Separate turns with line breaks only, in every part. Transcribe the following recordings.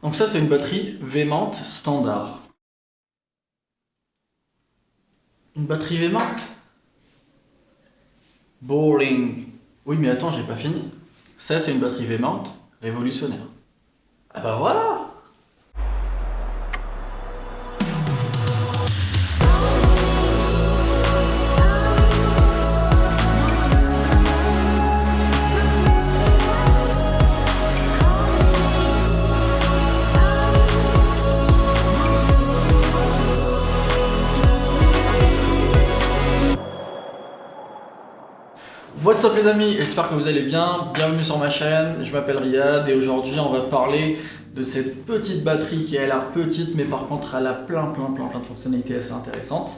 Donc ça c'est une batterie V-mount standard. Une batterie V-mount? Boring. Oui mais attends, j'ai pas fini. Ça c'est une batterie V-mount révolutionnaire. Ah bah voilà. What's up les amis, j'espère que vous allez bien, bienvenue sur ma chaîne, je m'appelle Riyad et aujourd'hui on va parler de cette petite batterie qui a l'air petite mais par contre elle a plein de fonctionnalités assez intéressantes.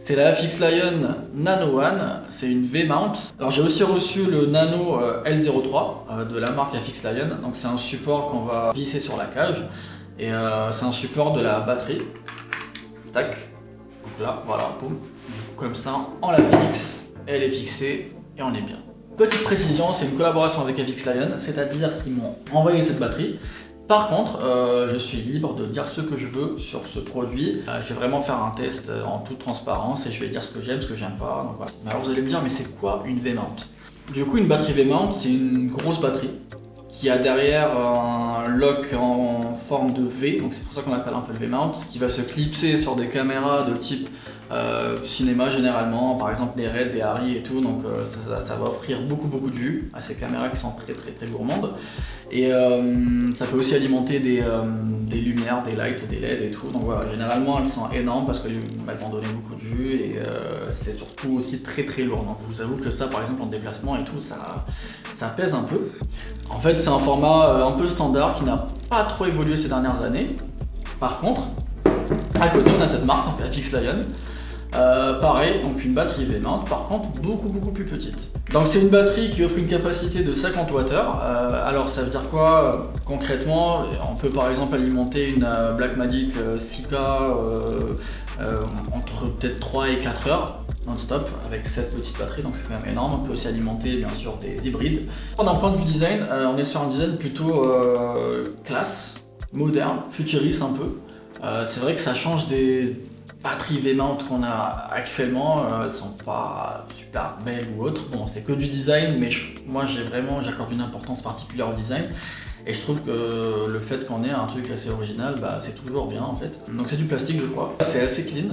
C'est la FX Lion Nano One, c'est une V-mount. Alors j'ai aussi reçu le Nano L03 de la marque FX Lion, donc c'est un support qu'on va visser sur la cage et c'est un support de la batterie. Tac, donc là voilà, boum, comme ça on la fixe, elle est fixée. Et on est bien. Petite précision, c'est une collaboration avec FX Lion, c'est-à-dire qu'ils m'ont envoyé cette batterie. Par contre, je suis libre de dire ce que je veux sur ce produit. Je vais vraiment faire un test en toute transparence et je vais dire ce que j'aime, ce que j'aime pas. Donc voilà. Alors vous allez me dire, mais c'est quoi une V-mount? Du coup, une batterie V-mount, c'est une grosse batterie qui a derrière un lock en forme de V, donc c'est pour ça qu'on appelle un peu le V-mount, qui va se clipser sur des caméras de type cinéma généralement, par exemple des Red, des Harry et tout, donc ça va offrir beaucoup de vue à ces caméras qui sont très gourmandes. Et ça peut aussi alimenter des lumières, des lights, des LED et tout, donc voilà, généralement elles sont énormes parce qu'elles vont donner beaucoup de vue et c'est surtout aussi très lourd, donc je vous avoue que ça par exemple en déplacement et tout, ça pèse un peu. En fait c'est un format un peu standard qui n'a pas trop évolué ces dernières années. Par contre, à côté on a cette marque, donc FX Lion. Pareil, donc une batterie V-mount, par contre beaucoup plus petite. Donc c'est une batterie qui offre une capacité de 50 Wh. Alors ça veut dire quoi concrètement? On peut par exemple alimenter une Blackmagic 6K entre peut-être 3 et 4 heures non-stop avec cette petite batterie, donc c'est quand même énorme. On peut aussi alimenter bien sûr des hybrides. D'un point de vue design, on est sur un design plutôt classe, moderne, futuriste un peu. C'est vrai que ça change des batteries V-mount qu'on a actuellement, elles sont pas super belles ou autres. Bon, c'est que du design, mais moi j'accorde une importance particulière au design. Et je trouve que le fait qu'on ait un truc assez original, bah, c'est toujours bien en fait. Donc c'est du plastique je crois. C'est assez clean.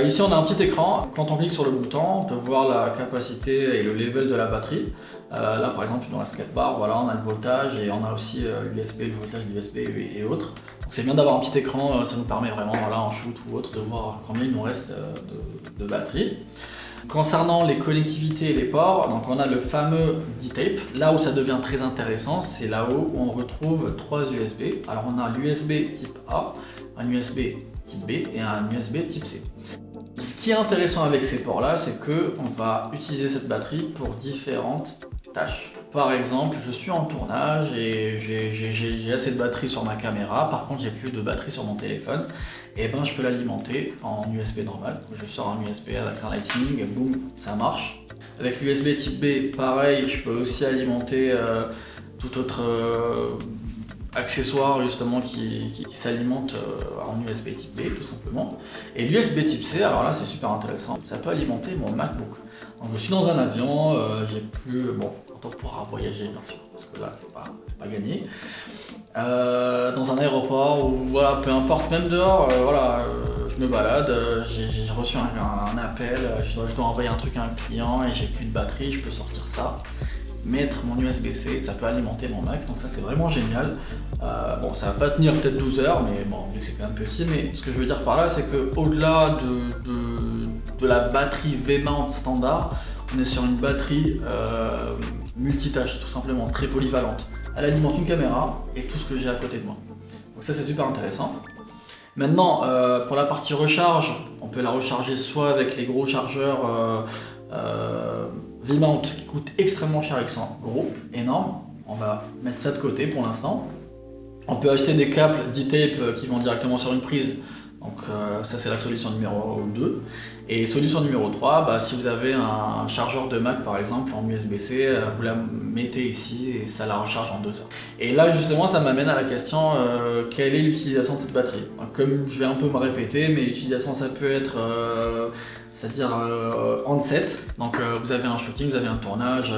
Ici on a un petit écran. Quand on clique sur le bouton, on peut voir la capacité et le level de la batterie. Là par exemple dans la skate bar, voilà, on a le voltage et on a aussi l'USB, le voltage de l'USB et autres. Donc c'est bien d'avoir un petit écran, ça nous permet vraiment voilà, en shoot ou autre de voir combien il nous reste de batterie. Concernant les connectivités et les ports, donc on a le fameux D-Tape. Là où ça devient très intéressant, c'est là-haut où on retrouve 3 USB. Alors on a l'USB type A, un USB type B et un USB type C. Ce qui est intéressant avec ces ports-là, c'est qu'on va utiliser cette batterie pour différentes tâches. Par exemple, je suis en tournage et j'ai assez de batterie sur ma caméra, par contre j'ai plus de batterie sur mon téléphone, et ben je peux l'alimenter en USB normal. Je sors un USB avec un Lightning, boum, ça marche. Avec l'USB type B, pareil, je peux aussi alimenter tout autre accessoire justement qui s'alimente en USB type B tout simplement. Et l'USB type C, alors là c'est super intéressant, ça peut alimenter mon MacBook. Donc je suis dans un avion, j'ai plus, bon, on pourra voyager bien sûr, parce que là c'est pas gagné. Dans un aéroport ou voilà, peu importe, même dehors, voilà, je me balade, j'ai reçu un appel, je dois envoyer un truc à un client et j'ai plus de batterie, je peux sortir ça, mettre mon USB-C, ça peut alimenter mon Mac, donc ça c'est vraiment génial. Bon, ça va pas tenir peut-être 12 heures, mais bon, vu que c'est quand même petit, mais ce que je veux dire par là, c'est que au-delà de la batterie V-mount standard, on est sur une batterie multitâche, tout simplement, très polyvalente. Elle alimente une caméra et tout ce que j'ai à côté de moi. Donc ça c'est super intéressant. Maintenant, pour la partie recharge, on peut la recharger soit avec les gros chargeurs V-mount qui coûtent extrêmement cher et qui sont gros, énormes. On va mettre ça de côté pour l'instant. On peut acheter des câbles D-Tape qui vont directement sur une prise. Donc ça c'est la solution numéro 2. Et solution numéro 3, bah, si vous avez un chargeur de Mac par exemple en USB-C, vous la mettez ici et ça la recharge en 2 heures. Et là justement ça m'amène à la question, quelle est l'utilisation de cette batterie? Comme je vais un peu me répéter, mais l'utilisation ça peut être, c'est-à-dire on-set, donc vous avez un shooting, vous avez un tournage,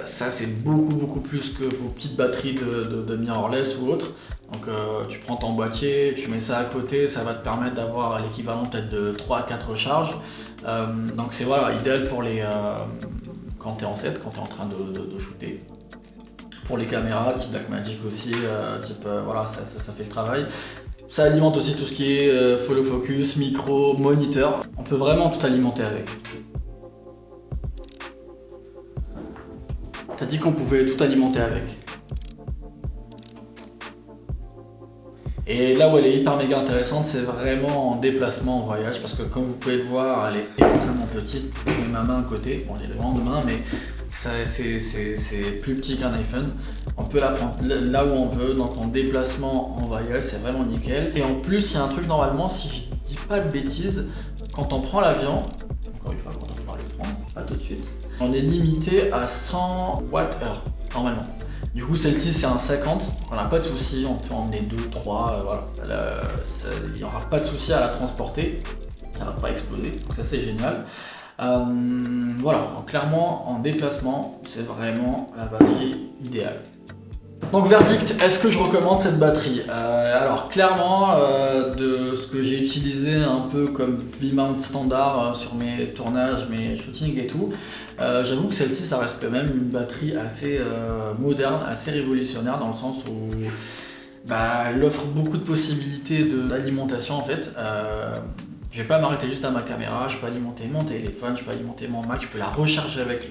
ça c'est beaucoup plus que vos petites batteries de mirrorless ou autre. Donc tu prends ton boîtier, tu mets ça à côté, ça va te permettre d'avoir l'équivalent peut-être de 3 à 4 charges. Donc c'est voilà, idéal pour les quand tu es en set, quand tu es en train de shooter. Pour les caméras, type Blackmagic aussi, voilà, ça fait le travail. Ça alimente aussi tout ce qui est follow focus, micro, moniteur. On peut vraiment tout alimenter avec. T'as dit qu'on pouvait tout alimenter avec. Et là où elle est hyper méga intéressante, c'est vraiment en déplacement, en voyage, parce que comme vous pouvez le voir, elle est extrêmement petite. Je mets ma main à côté, bon j'ai des grandes mains, mais c'est plus petit qu'un iPhone. On peut la prendre là où on veut, donc en déplacement, en voyage, c'est vraiment nickel. Et en plus, il y a un truc normalement, si je dis pas de bêtises, quand on prend l'avion, encore une fois, quand on va le prendre, pas tout de suite, on est limité à 100 Wh normalement. Du coup, celle-ci c'est un 50, on n'a pas de souci, on peut emmener 2, 3, voilà. Il n'y aura pas de souci à la transporter, ça va pas exploser, donc ça c'est génial. Voilà, donc clairement en déplacement, c'est vraiment la batterie idéale. Donc verdict, est-ce que je recommande cette batterie? Alors clairement, de ce que j'ai utilisé un peu comme V-mount standard sur mes tournages, mes shootings et tout, j'avoue que celle-ci ça reste quand même une batterie assez moderne, assez révolutionnaire dans le sens où elle offre beaucoup de possibilités d'alimentation en fait. Je vais pas m'arrêter juste à ma caméra, je peux alimenter mon téléphone, je peux alimenter mon Mac, je peux la recharger avec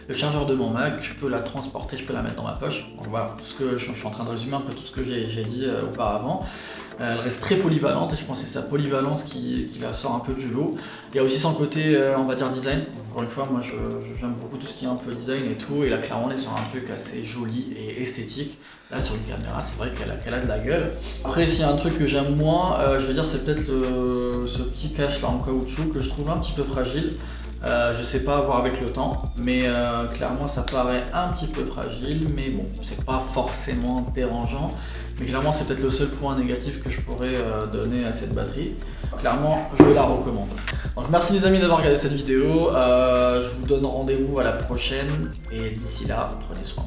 le chargeur de mon Mac, je peux la transporter, je peux la mettre dans ma poche. Donc voilà, tout ce que je suis en train de résumer un peu tout ce que j'ai dit auparavant. Elle reste très polyvalente et je pense que c'est sa polyvalence qui la sort un peu du lot. Il y a aussi son côté, on va dire, design. Encore une fois, moi j'aime beaucoup tout ce qui est un peu design et tout. Et là, clairement, on est sur un truc assez joli et esthétique. Là, sur une caméra, c'est vrai qu'elle a de la gueule. Après, s'il y a un truc que j'aime moins, je veux dire, c'est peut-être ce petit cache là en caoutchouc que je trouve un petit peu fragile. Je sais pas, à voir avec le temps, mais clairement ça paraît un petit peu fragile, mais bon, c'est pas forcément dérangeant. Mais clairement c'est peut-être le seul point négatif que je pourrais donner à cette batterie. Clairement, je la recommande. Donc merci les amis d'avoir regardé cette vidéo, je vous donne rendez-vous à la prochaine, et d'ici là, prenez soin.